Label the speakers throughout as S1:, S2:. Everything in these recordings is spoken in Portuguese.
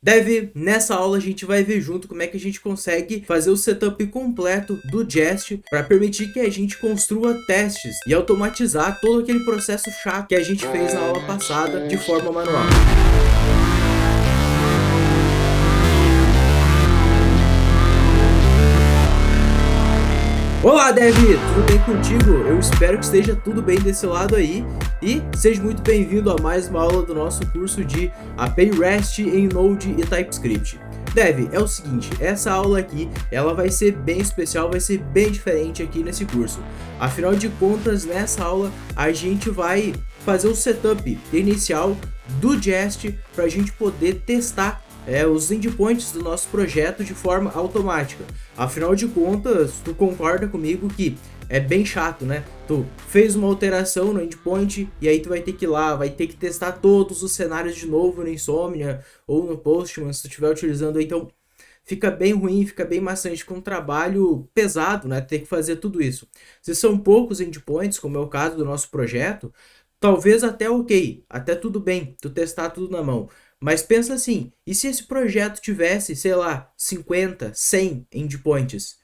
S1: Dev, nessa aula a gente vai ver junto como é que a gente consegue fazer o setup completo do Jest para permitir que a gente construa testes e automatizar todo aquele processo chato que a gente fez na aula passada de forma manual. Olá, Dev! Tudo bem contigo? Eu espero que esteja tudo bem desse lado aí e seja muito bem-vindo a mais uma aula do nosso curso de API REST em Node e TypeScript. Dev, é o seguinte, essa aula aqui, ela vai ser bem especial, vai ser bem diferente aqui nesse curso. Afinal de contas, nessa aula, a gente vai fazer o setup inicial do Jest para a gente poder testar os endpoints do nosso projeto de forma automática. Afinal de contas, tu concorda comigo que é bem chato, né? Tu fez uma alteração no endpoint e aí tu vai ter que ir lá, vai ter que testar todos os cenários de novo no Insomnia ou no Postman, se tu estiver utilizando aí. Então fica bem ruim, fica bem maçante, com um trabalho pesado, né? Ter que fazer tudo isso. Se são poucos endpoints, como é o caso do nosso projeto, talvez até ok, até tudo bem, tu testar tudo na mão. Mas pensa assim, e se esse projeto tivesse, sei lá, 50, 100 endpoints?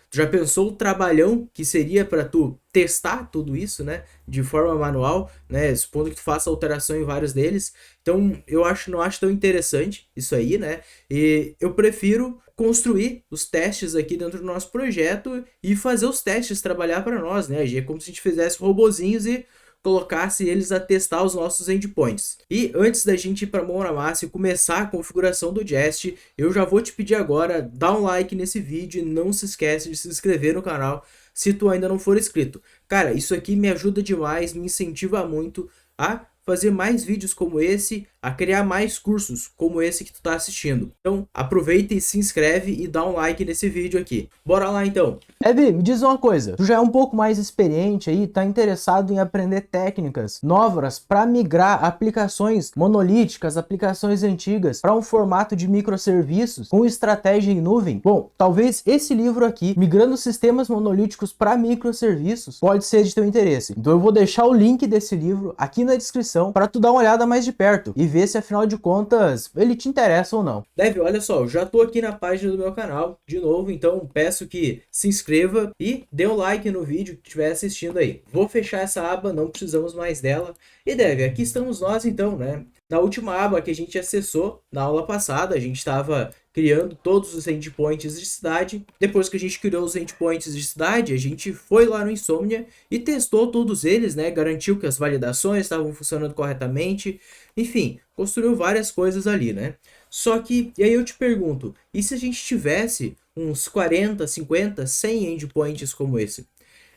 S1: Tu já pensou o trabalhão que seria para tu testar tudo isso, né, de forma manual, né, supondo que tu faça alteração em vários deles? Então, não acho tão interessante isso aí, né? E eu prefiro construir os testes aqui dentro do nosso projeto e fazer os testes trabalhar para nós, né? É como se a gente fizesse robozinhos e colocasse eles a testar os nossos endpoints. E antes da gente ir para a mão na massa e começar a configuração do Jest, eu já vou te pedir agora, dá um like nesse vídeo e não se esquece de se inscrever no canal se tu ainda não for inscrito. Cara, isso aqui me ajuda demais, me incentiva muito a fazer mais vídeos como esse, a criar mais cursos como esse que tu tá assistindo. Então aproveita e se inscreve e dá um like nesse vídeo aqui. Bora lá então!
S2: Evi, me diz uma coisa, tu já é um pouco mais experiente aí, tá interessado em aprender técnicas novas para migrar aplicações monolíticas, aplicações antigas para um formato de microserviços com estratégia em nuvem? Bom, talvez esse livro aqui, Migrando Sistemas Monolíticos para Microserviços, pode ser de teu interesse. Então eu vou deixar o link desse livro aqui na descrição para tu dar uma olhada mais de perto e ver se afinal de contas ele te interessa ou não.
S1: Dev, olha só, eu já tô aqui na página do meu canal de novo, então peço que se inscreva e dê um like no vídeo que estiver assistindo aí. Vou fechar essa aba, não precisamos mais dela. E Dev, aqui estamos nós então, né? Na última aba que a gente acessou na aula passada, a gente estava criando todos os endpoints de cidade. Depois que a gente criou os endpoints de cidade, a gente foi lá no Insomnia e testou todos eles, né? Garantiu que as validações estavam funcionando corretamente. Enfim, construiu várias coisas ali, né? Só que, e aí eu te pergunto, e se a gente tivesse uns 40, 50, 100 endpoints como esse?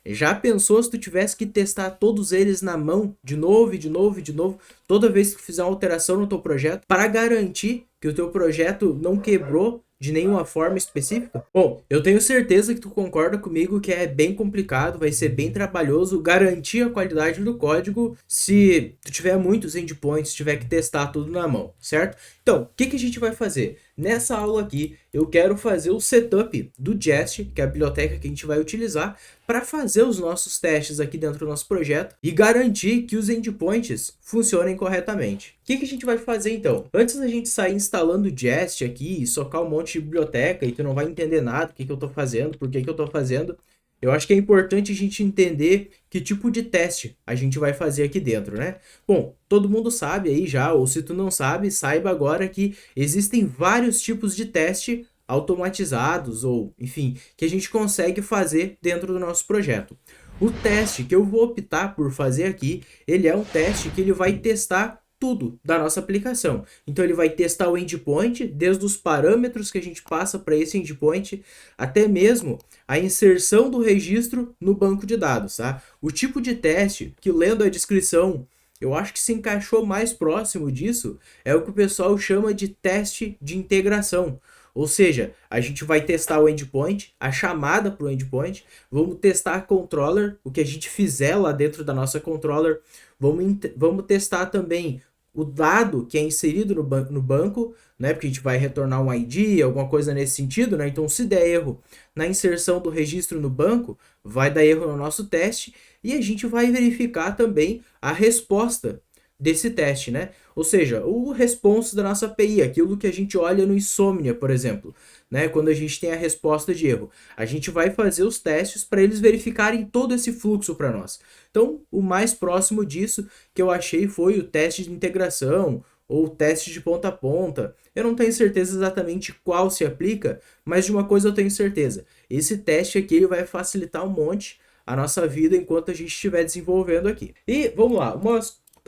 S1: Já pensou se tu tivesse que testar todos eles na mão, de novo, toda vez que fizer uma alteração no teu projeto, para garantir que o teu projeto não quebrou de nenhuma forma específica? Bom, eu tenho certeza que tu concorda comigo que é bem complicado, vai ser bem trabalhoso garantir a qualidade do código se tu tiver muitos endpoints, tiver que testar tudo na mão, certo? Então, o que a gente vai fazer? Nessa aula aqui, eu quero fazer o setup do Jest, que é a biblioteca que a gente vai utilizar, para fazer os nossos testes aqui dentro do nosso projeto e garantir que os endpoints funcionem corretamente. O que a gente vai fazer então? Antes da gente sair instalando o Jest aqui e socar um monte de biblioteca e tu não vai entender nada do que eu estou fazendo, por que eu estou fazendo, eu acho que é importante a gente entender que tipo de teste a gente vai fazer aqui dentro, né? Bom, todo mundo sabe aí já, ou se tu não sabe, saiba agora que existem vários tipos de teste automatizados ou, enfim, que a gente consegue fazer dentro do nosso projeto. O teste que eu vou optar por fazer aqui, ele é um teste que ele vai testar tudo da nossa aplicação. Então ele vai testar o endpoint, desde os parâmetros que a gente passa para esse endpoint, até mesmo a inserção do registro no banco de dados, tá? O tipo de teste que, lendo a descrição, eu acho que se encaixou mais próximo disso, é o que o pessoal chama de teste de integração. Ou seja, a gente vai testar o endpoint, a chamada para o endpoint, vamos testar a controller, o que a gente fizer lá dentro da nossa controller, vamos testar também o dado que é inserido no banco, né? Porque a gente vai retornar um ID, alguma coisa nesse sentido, né? Então, se der erro na inserção do registro no banco, vai dar erro no nosso teste e a gente vai verificar também a resposta desse teste, né? Ou seja, o response da nossa API, aquilo que a gente olha no Insomnia, por exemplo, né? Quando a gente tem a resposta de erro. A gente vai fazer os testes para eles verificarem todo esse fluxo para nós. Então, o mais próximo disso que eu achei foi o teste de integração ou teste de ponta a ponta. Eu não tenho certeza exatamente qual se aplica, mas de uma coisa eu tenho certeza. Esse teste aqui ele vai facilitar um monte a nossa vida enquanto a gente estiver desenvolvendo aqui. E vamos lá,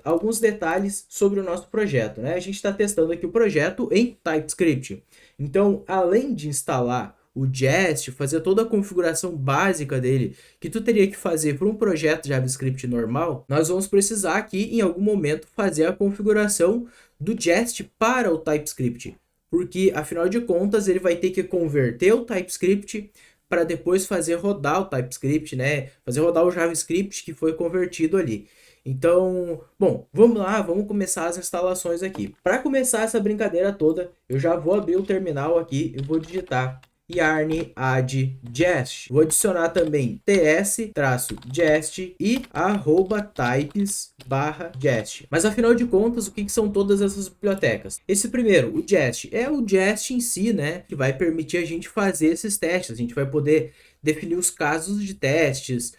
S1: alguns detalhes sobre o nosso projeto, né? A gente está testando aqui o projeto em TypeScript. Então, além de instalar o Jest, fazer toda a configuração básica dele, que tu teria que fazer para um projeto JavaScript normal, nós vamos precisar aqui, em algum momento, fazer a configuração do Jest para o TypeScript. Porque, afinal de contas, ele vai ter que converter o TypeScript para depois fazer rodar o TypeScript, né? Fazer rodar o JavaScript que foi convertido ali. Então, bom, vamos lá, vamos começar as instalações aqui. Para começar essa brincadeira toda, eu já vou abrir o terminal aqui e vou digitar yarn add jest. Vou adicionar também ts-jest e @types/jest. Mas afinal de contas, o que são todas essas bibliotecas? Esse primeiro, o jest, é o jest em si, né? Que vai permitir a gente fazer esses testes. A gente vai poder definir os casos de testes,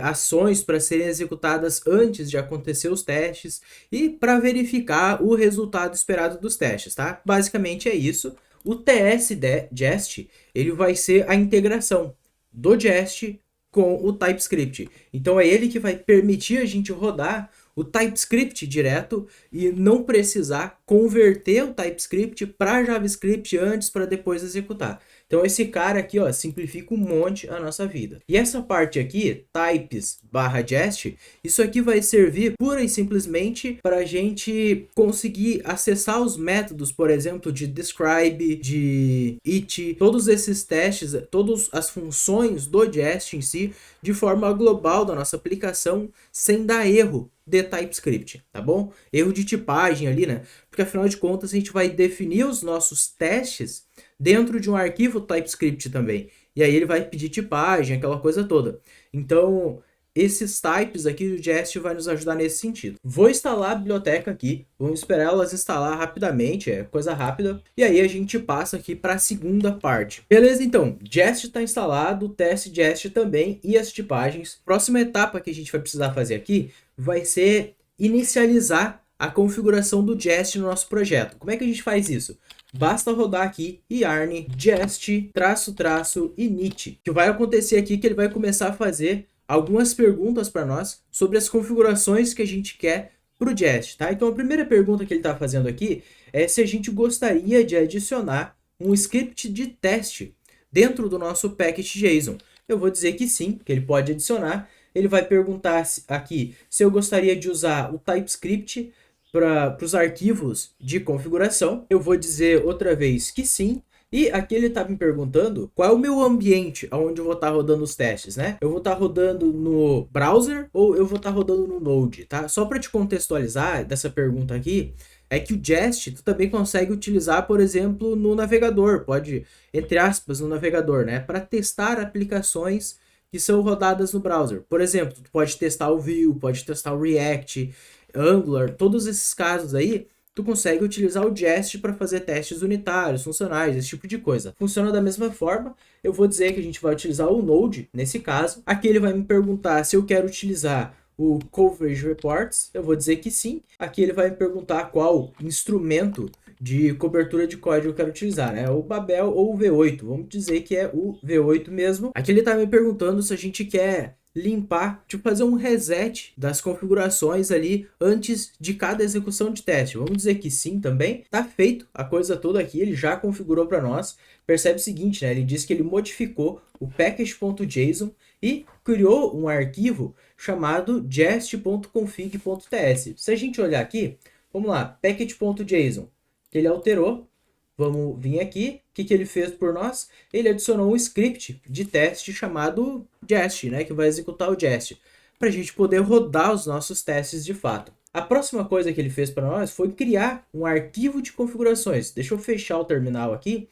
S1: ações para serem executadas antes de acontecer os testes e para verificar o resultado esperado dos testes, tá? Basicamente é isso. O ts-jest, ele vai ser a integração do Jest com o TypeScript. Então é ele que vai permitir a gente rodar o TypeScript direto e não precisar converter o TypeScript para JavaScript antes para depois executar. Então esse cara aqui, ó, simplifica um monte a nossa vida. E essa parte aqui, types/jest, isso aqui vai servir pura e simplesmente para a gente conseguir acessar os métodos, por exemplo, de describe, de it, todos esses testes, todas as funções do Jest em si, de forma global da nossa aplicação, sem dar erro de TypeScript, tá bom? Erro de tipagem ali, né? Porque afinal de contas a gente vai definir os nossos testes dentro de um arquivo TypeScript também. E aí ele vai pedir tipagem, aquela coisa toda. Então, esses types aqui do Jest vai nos ajudar nesse sentido. Vou instalar a biblioteca aqui, vamos esperar elas instalar rapidamente, é coisa rápida. E aí a gente passa aqui para a segunda parte. Beleza, então, Jest está instalado, o teste Jest também e as tipagens. Próxima etapa que a gente vai precisar fazer aqui vai ser inicializar a configuração do Jest no nosso projeto. Como é que a gente faz isso? Basta rodar aqui yarn jest --init. O que vai acontecer aqui é que ele vai começar a fazer algumas perguntas para nós sobre as configurações que a gente quer para o Jest, tá? Então a primeira pergunta que ele está fazendo aqui é se a gente gostaria de adicionar um script de teste dentro do nosso package.json. Eu vou dizer que sim, que ele pode adicionar. Ele vai perguntar aqui se eu gostaria de usar o TypeScript para os arquivos de configuração. Eu vou dizer outra vez que sim. E aqui ele está me perguntando qual é o meu ambiente onde eu vou estar rodando os testes, né? Eu vou estar rodando no browser ou eu vou estar rodando no Node, tá? Só para te contextualizar dessa pergunta aqui, é que o Jest tu também consegue utilizar, por exemplo, no navegador. Pode, entre aspas, no navegador, né? Para testar aplicações que são rodadas no browser. Por exemplo, tu pode testar o Vue, pode testar o React, Angular, todos esses casos aí, tu consegue utilizar o Jest para fazer testes unitários, funcionais, esse tipo de coisa. Funciona da mesma forma, eu vou dizer que a gente vai utilizar o Node, nesse caso. Aqui ele vai me perguntar se eu quero utilizar o Coverage Reports, eu vou dizer que sim. Aqui ele vai me perguntar qual instrumento de cobertura de código eu quero utilizar, né? O Babel ou o V8, vamos dizer que é o V8 mesmo. Aqui ele está me perguntando se a gente quer limpar, tipo fazer um reset das configurações ali antes de cada execução de teste. Vamos dizer que sim também. Tá feito a coisa toda aqui, ele já configurou para nós. Percebe o seguinte, né? Ele disse que ele modificou o package.json e criou um arquivo chamado jest.config.ts. Se a gente olhar aqui, vamos lá, package.json, que ele alterou. Vamos vir aqui, o que ele fez por nós? Ele adicionou um script de teste chamado Jest, né, que vai executar o Jest, para a gente poder rodar os nossos testes de fato. A próxima coisa que ele fez para nós foi criar um arquivo de configurações. Deixa eu fechar o terminal aqui.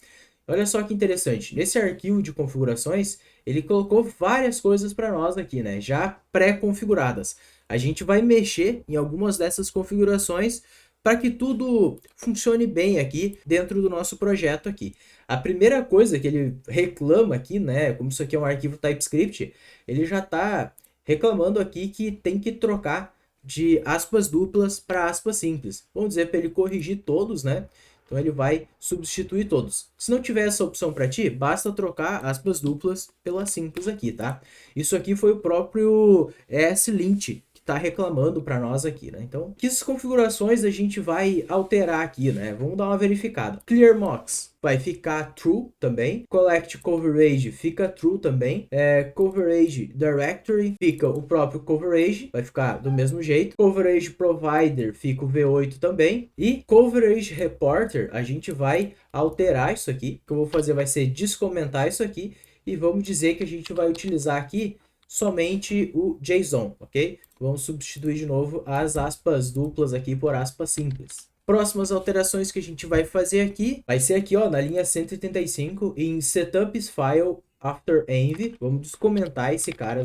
S1: Olha só que interessante. Nesse arquivo de configurações, ele colocou várias coisas para nós aqui, né, já pré-configuradas. A gente vai mexer em algumas dessas configurações para que tudo funcione bem aqui dentro do nosso projeto aqui. A primeira coisa que ele reclama aqui, né, como isso aqui é um arquivo TypeScript, ele já está reclamando aqui que tem que trocar de aspas duplas para aspas simples. Vamos dizer para ele corrigir todos, né? Então ele vai substituir todos. Se não tiver essa opção para ti, basta trocar aspas duplas pela simples aqui, tá? Isso aqui foi o próprio ESLint que está reclamando para nós aqui, né? Então, que configurações a gente vai alterar aqui, né? Vamos dar uma verificada. ClearMox vai ficar true também. Collect coverage fica true também. Coverage directory fica o próprio coverage, vai ficar do mesmo jeito. Coverage provider fica o V8 também. E coverage reporter, a gente vai alterar isso aqui. O que eu vou fazer vai ser descomentar isso aqui. E vamos dizer que a gente vai utilizar aqui somente o JSON, ok? Vamos substituir de novo as aspas duplas aqui por aspas simples. Próximas alterações que a gente vai fazer aqui, vai ser aqui, ó, na linha 185, em Setups File After Env. Vamos descomentar esse cara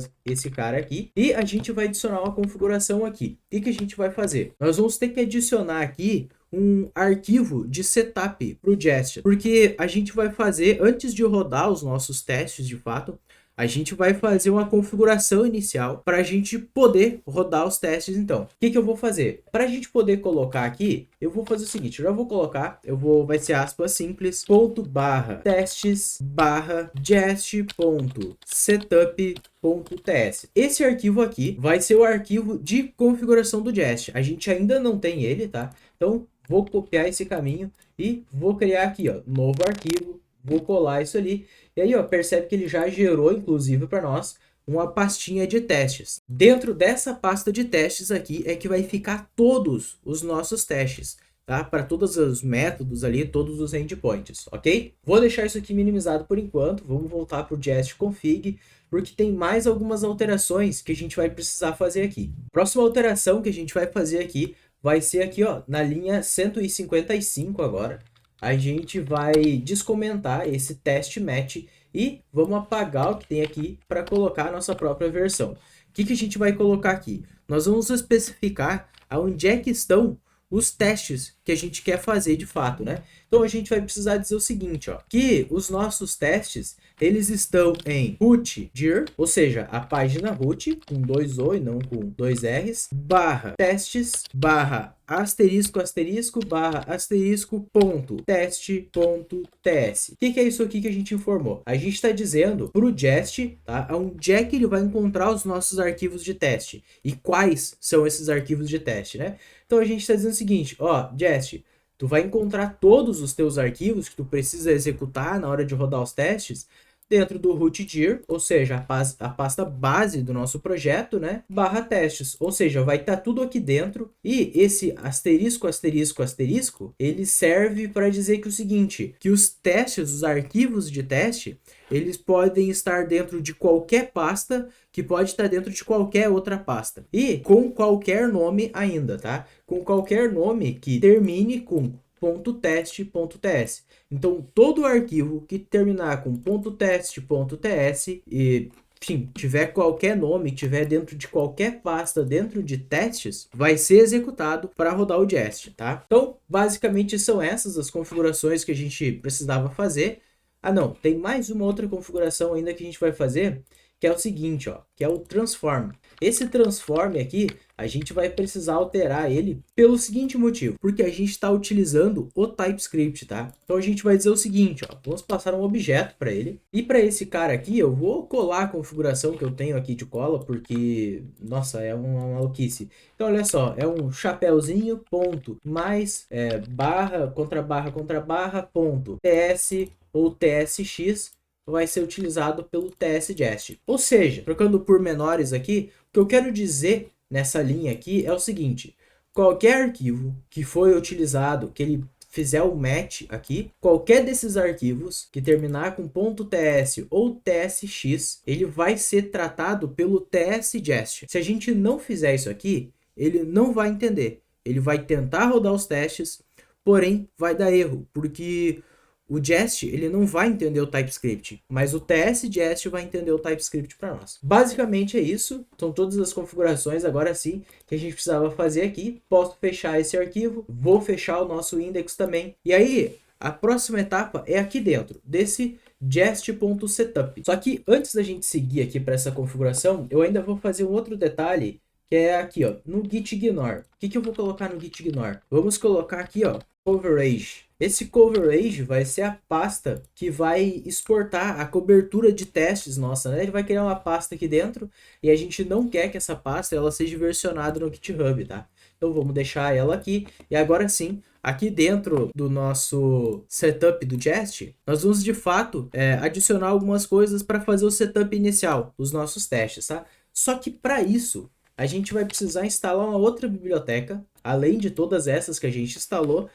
S1: aqui. E a gente vai adicionar uma configuração aqui. O que a gente vai fazer? Nós vamos ter que adicionar aqui um arquivo de setup para o Jest, porque a gente vai fazer, antes de rodar os nossos testes de fato, a gente vai fazer uma configuração inicial para a gente poder rodar os testes. Então, o que eu vou fazer? Para a gente poder colocar aqui, eu vou fazer o seguinte, eu já vou colocar, vai ser aspas simples, ponto barra testes barra jest.setup.ts. Esse arquivo aqui vai ser o arquivo de configuração do Jest. A gente ainda não tem ele, tá? Então, vou copiar esse caminho e vou criar aqui, ó, novo arquivo, vou colar isso ali. E aí, ó, percebe que ele já gerou, inclusive, para nós, uma pastinha de testes. Dentro dessa pasta de testes aqui é que vai ficar todos os nossos testes, tá? Para todos os métodos ali, todos os endpoints, ok? Vou deixar isso aqui minimizado por enquanto. Vamos voltar para o Jest config, porque tem mais algumas alterações que a gente vai precisar fazer aqui. Próxima alteração que a gente vai fazer aqui vai ser aqui, ó, na linha 155 agora. A gente vai descomentar esse test match e vamos apagar o que tem aqui para colocar a nossa própria versão. O que a gente vai colocar aqui? Nós vamos especificar aonde é que estão os testes que a gente quer fazer de fato, né? Então a gente vai precisar dizer o seguinte, ó, que os nossos testes, eles estão em root dir, ou seja, a página root, com 2 O e não com 2 Rs, barra testes, barra asterisco, asterisco, barra asterisco, ponto, teste, ponto, ts. O que é isso aqui que a gente informou? A gente está dizendo para o Jest, tá, onde é que ele vai encontrar os nossos arquivos de teste e quais são esses arquivos de teste, né? Então a gente está dizendo o seguinte, ó, Jest, tu vai encontrar todos os teus arquivos que tu precisa executar na hora de rodar os testes dentro do root dir, ou seja, a pasta base do nosso projeto, né, barra testes, ou seja, vai estar tudo aqui dentro. E esse asterisco, asterisco, asterisco, ele serve para dizer que o seguinte, que os testes, os arquivos de teste, eles podem estar dentro de qualquer pasta, que pode estar dentro de qualquer outra pasta. E com qualquer nome ainda, tá? Com qualquer nome que termine com .test.ts. Então, todo arquivo que terminar com .test.ts e, enfim, tiver qualquer nome, tiver dentro de qualquer pasta dentro de testes, vai ser executado para rodar o Jest, tá? Então, basicamente são essas as configurações que a gente precisava fazer. Ah, não, tem mais uma outra configuração ainda que a gente vai fazer, que é o seguinte, ó, que é o transform. Esse transform aqui, a gente vai precisar alterar ele pelo seguinte motivo, porque a gente está utilizando o TypeScript, tá? Então a gente vai dizer o seguinte, ó, vamos passar um objeto para ele, e para esse cara aqui eu vou colar a configuração que eu tenho aqui de cola, porque, nossa, é uma maluquice. Então olha só, é um chapéuzinho, ponto, mais, barra, contra barra, ponto, ts ou tsx, vai ser utilizado pelo tsJest. Ou seja, trocando por menores aqui, o que eu quero dizer nessa linha aqui é o seguinte, qualquer arquivo que foi utilizado, que ele fizer o match aqui, qualquer desses arquivos que terminar com .ts ou tsx, ele vai ser tratado pelo tsJest. Se a gente não fizer isso aqui, ele não vai entender. Ele vai tentar rodar os testes, porém vai dar erro, porque o Jest ele não vai entender o TypeScript, mas o TS Jest vai entender o TypeScript para nós. Basicamente é isso, são todas as configurações agora sim que a gente precisava fazer aqui. Posso fechar esse arquivo, vou fechar o nosso index também. E aí, a próxima etapa é aqui dentro desse jest.setup. Só que antes da gente seguir aqui para essa configuração, eu ainda vou fazer um outro detalhe, que é aqui, ó, no git ignore. O que eu vou colocar no git ignore? Vamos colocar aqui, ó, coverage. Esse coverage vai ser a pasta que vai exportar a cobertura de testes nossa, né? Ele vai criar uma pasta aqui dentro e a gente não quer que essa pasta ela seja versionada no GitHub, tá? Então vamos deixar ela aqui e agora sim, aqui dentro do nosso setup do Jest, nós vamos de fato adicionar algumas coisas para fazer o setup inicial dos nossos testes, tá? Só que para isso, a gente vai precisar instalar uma outra biblioteca, além de todas essas que a gente instalou,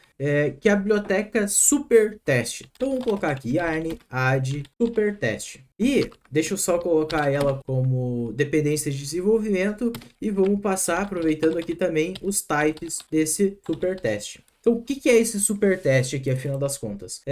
S1: que é a biblioteca supertest. Então vamos colocar aqui yarn add supertest. E deixa eu só colocar ela como dependência de desenvolvimento e vamos passar, aproveitando aqui também, os types desse supertest. Então, o que é esse supertest aqui, afinal das contas?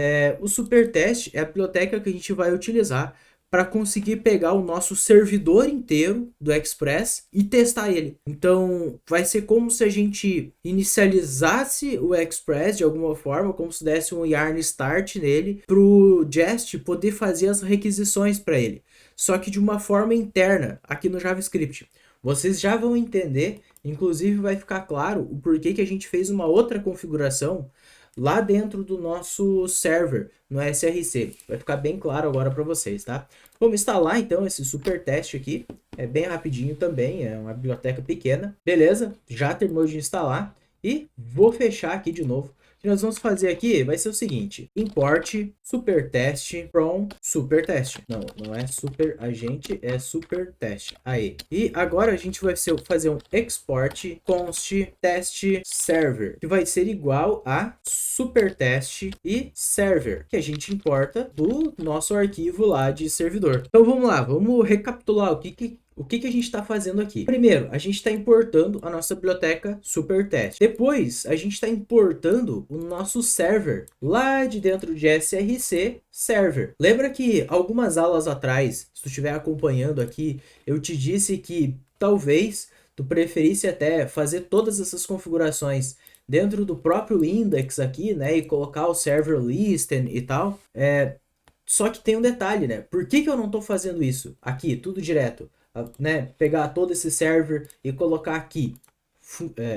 S1: O supertest é a biblioteca que a gente vai utilizar para conseguir pegar o nosso servidor inteiro do Express e testar ele. Então, vai ser como se a gente inicializasse o Express de alguma forma, como se desse um yarn start nele, para o Jest poder fazer as requisições para ele. Só que de uma forma interna, aqui no JavaScript. Vocês já vão entender, inclusive vai ficar claro o porquê que a gente fez uma outra configuração lá dentro do nosso server no SRC. Vai ficar bem claro agora para vocês, tá? Vamos instalar então esse supertest aqui. É bem rapidinho também, é uma biblioteca pequena. Beleza, já terminou de instalar e vou fechar aqui de novo. O que nós vamos fazer aqui vai ser o seguinte: import supertest from supertest. Não é super agente, é supertest. Aí. E agora a gente vai fazer um export const test server, que vai ser igual a supertest e server, que a gente importa do nosso arquivo lá de servidor. Então vamos lá, vamos recapitular o que a gente está fazendo aqui. Primeiro, a gente está importando a nossa biblioteca supertest. Depois, a gente está importando o nosso server lá de dentro de SRC server. Lembra que algumas aulas atrás, se tu estiver acompanhando aqui, eu te disse que talvez tu preferisse até fazer todas essas configurações dentro do próprio index aqui, né, e colocar o server listen e tal. Só que tem um detalhe, né? Por que eu não estou fazendo isso aqui, tudo direto? Né, pegar todo esse server e colocar aqui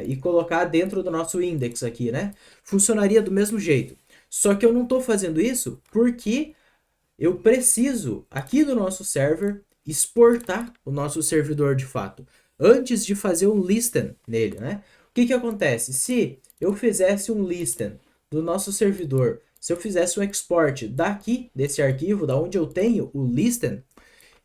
S1: e colocar dentro do nosso index aqui, né? Funcionaria do mesmo jeito. Só que eu não estou fazendo isso porque eu preciso aqui do nosso server exportar o nosso servidor de fato antes de fazer um listen nele, né? O que acontece? Se eu fizesse um listen do nosso servidor, se eu fizesse um export daqui desse arquivo, da onde eu tenho o listen,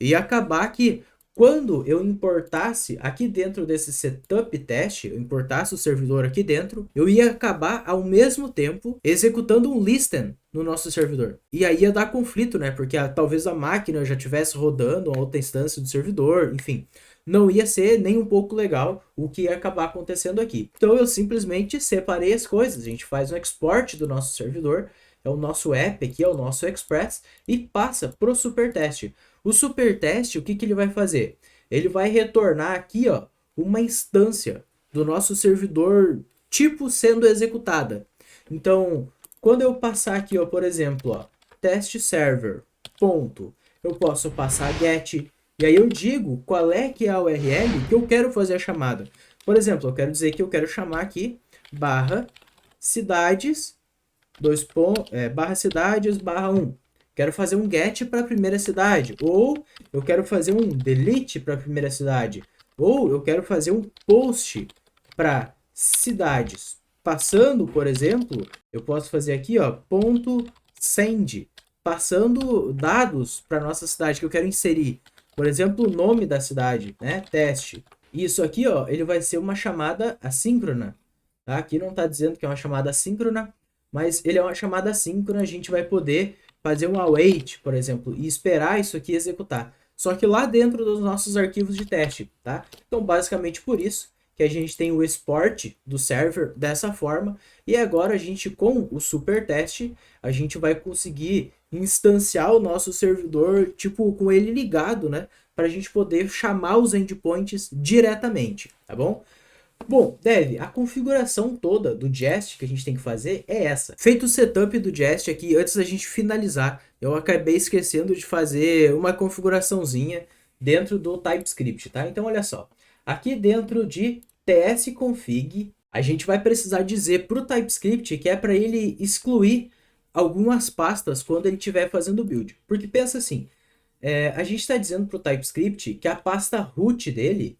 S1: ia acabar que quando eu importasse aqui dentro desse setup test, eu importasse o servidor aqui dentro, eu ia acabar ao mesmo tempo executando um listen no nosso servidor. E aí ia dar conflito, né? Porque talvez a máquina já estivesse rodando uma outra instância do servidor, enfim. Não ia ser nem um pouco legal o que ia acabar acontecendo aqui. Então eu simplesmente separei as coisas. A gente faz um export do nosso servidor, é o nosso app aqui, é o nosso Express, e passa para o supertest. O supertest, o que ele vai fazer? Ele vai retornar aqui, ó, uma instância do nosso servidor tipo sendo executada. Então, quando eu passar aqui, ó, por exemplo, ó, test server, ponto, eu posso passar get, e aí eu digo qual é que é a URL que eu quero fazer a chamada. Por exemplo, eu quero dizer que eu quero chamar aqui barra cidades, barra cidades, barra 1. Quero fazer um get para a primeira cidade, ou eu quero fazer um delete para a primeira cidade, ou eu quero fazer um post para cidades. Passando, por exemplo, eu posso fazer aqui, ó, ponto send, passando dados para nossa cidade que eu quero inserir. Por exemplo, o nome da cidade, né? Teste. Isso aqui, ó, ele vai ser uma chamada assíncrona. Tá? Aqui não está dizendo que é uma chamada assíncrona, mas ele é uma chamada assíncrona, a gente vai poder fazer um await, por exemplo, e esperar isso aqui executar. Só que lá dentro dos nossos arquivos de teste, tá? Então, basicamente por isso que a gente tem o export do server dessa forma, e agora a gente, com o super teste, a gente vai conseguir instanciar o nosso servidor, tipo, com ele ligado, né, para a gente poder chamar os endpoints diretamente, tá bom? Bom, Dev, a configuração toda do Jest que a gente tem que fazer é essa. Feito o setup do Jest aqui, antes da gente finalizar, eu acabei esquecendo de fazer uma configuraçãozinha dentro do TypeScript, tá? Então, olha só. Aqui dentro de tsconfig, a gente vai precisar dizer para o TypeScript que é para ele excluir algumas pastas quando ele estiver fazendo o build. Porque pensa assim, a gente está dizendo para o TypeScript que a pasta root dele,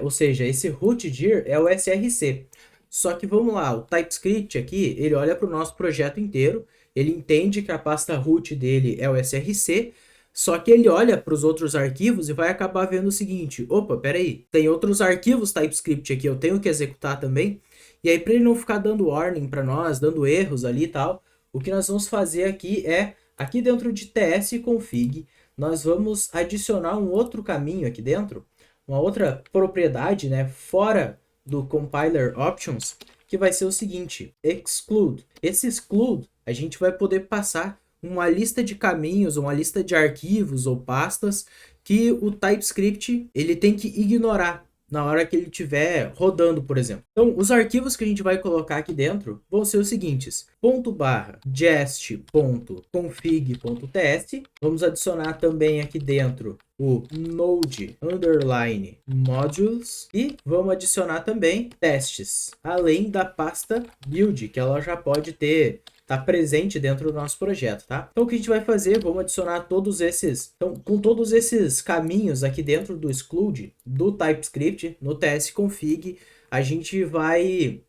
S1: ou seja, esse root dir é o src. Só que vamos lá, o TypeScript aqui, ele olha para o nosso projeto inteiro, ele entende que a pasta root dele é o src, só que ele olha para os outros arquivos e vai acabar vendo o seguinte: opa, peraí, tem outros arquivos TypeScript aqui, eu tenho que executar também. E aí, para ele não ficar dando warning para nós, dando erros ali e tal, o que nós vamos fazer aqui é, aqui dentro de tsconfig, nós vamos adicionar um outro caminho aqui dentro, uma outra propriedade, né, fora do compiler options, que vai ser o seguinte: exclude. Esse exclude, a gente vai poder passar uma lista de caminhos, uma lista de arquivos ou pastas que o TypeScript ele tem que ignorar na hora que ele estiver rodando, por exemplo. Então, os arquivos que a gente vai colocar aqui dentro vão ser os seguintes: .jest.config.ts. Vamos adicionar também aqui dentro o node underline modules e vamos adicionar também testes, além da pasta build, que ela já pode ter tá presente dentro do nosso projeto, tá? Então o que a gente vai fazer, vamos adicionar todos esses, então com todos esses caminhos aqui dentro do exclude do TypeScript no tsconfig, a gente vai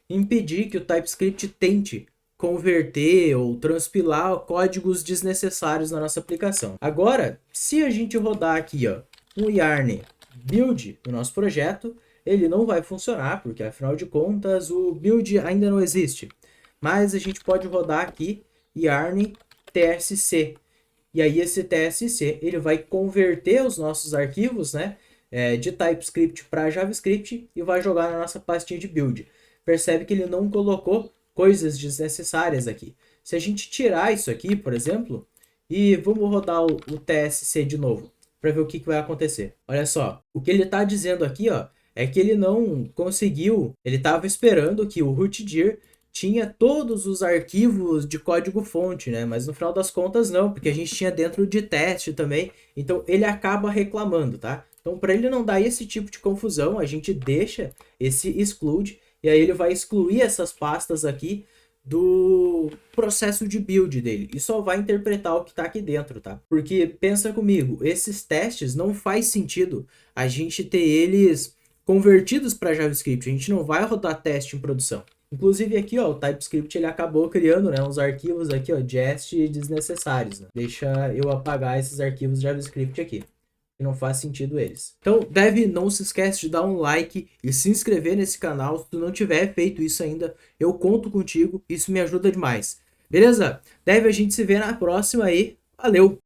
S1: impedir que o TypeScript tente converter ou transpilar códigos desnecessários na nossa aplicação. Agora, se a gente rodar aqui, ó, um yarn build no nosso projeto, ele não vai funcionar, porque afinal de contas o build ainda não existe. Mas a gente pode rodar aqui yarn tsc. E aí esse tsc ele vai converter os nossos arquivos, né, de TypeScript para JavaScript e vai jogar na nossa pastinha de build. Percebe que ele não colocou coisas desnecessárias aqui. Se a gente tirar isso aqui, por exemplo, e vamos rodar o tsc de novo, para ver o que vai acontecer. Olha só, o que ele está dizendo aqui, ó, é que ele não conseguiu, ele estava esperando que o rootdir tinha todos os arquivos de código-fonte, né? Mas no final das contas não, porque a gente tinha dentro de teste também, então ele acaba reclamando, tá? Então, para ele não dar esse tipo de confusão, a gente deixa esse exclude, e aí ele vai excluir essas pastas aqui do processo de build dele, e só vai interpretar o que está aqui dentro, tá? Porque, pensa comigo, esses testes não faz sentido a gente ter eles convertidos para JavaScript, a gente não vai rodar teste em produção. Inclusive aqui, ó, o TypeScript ele acabou criando, né, uns arquivos aqui, ó, Jest desnecessários, né? Deixa eu apagar esses arquivos JavaScript aqui, que não faz sentido eles. Então, não se esquece de dar um like e se inscrever nesse canal. Se tu não tiver feito isso ainda, eu conto contigo, isso me ajuda demais. Beleza? A gente se vê na próxima aí. Valeu!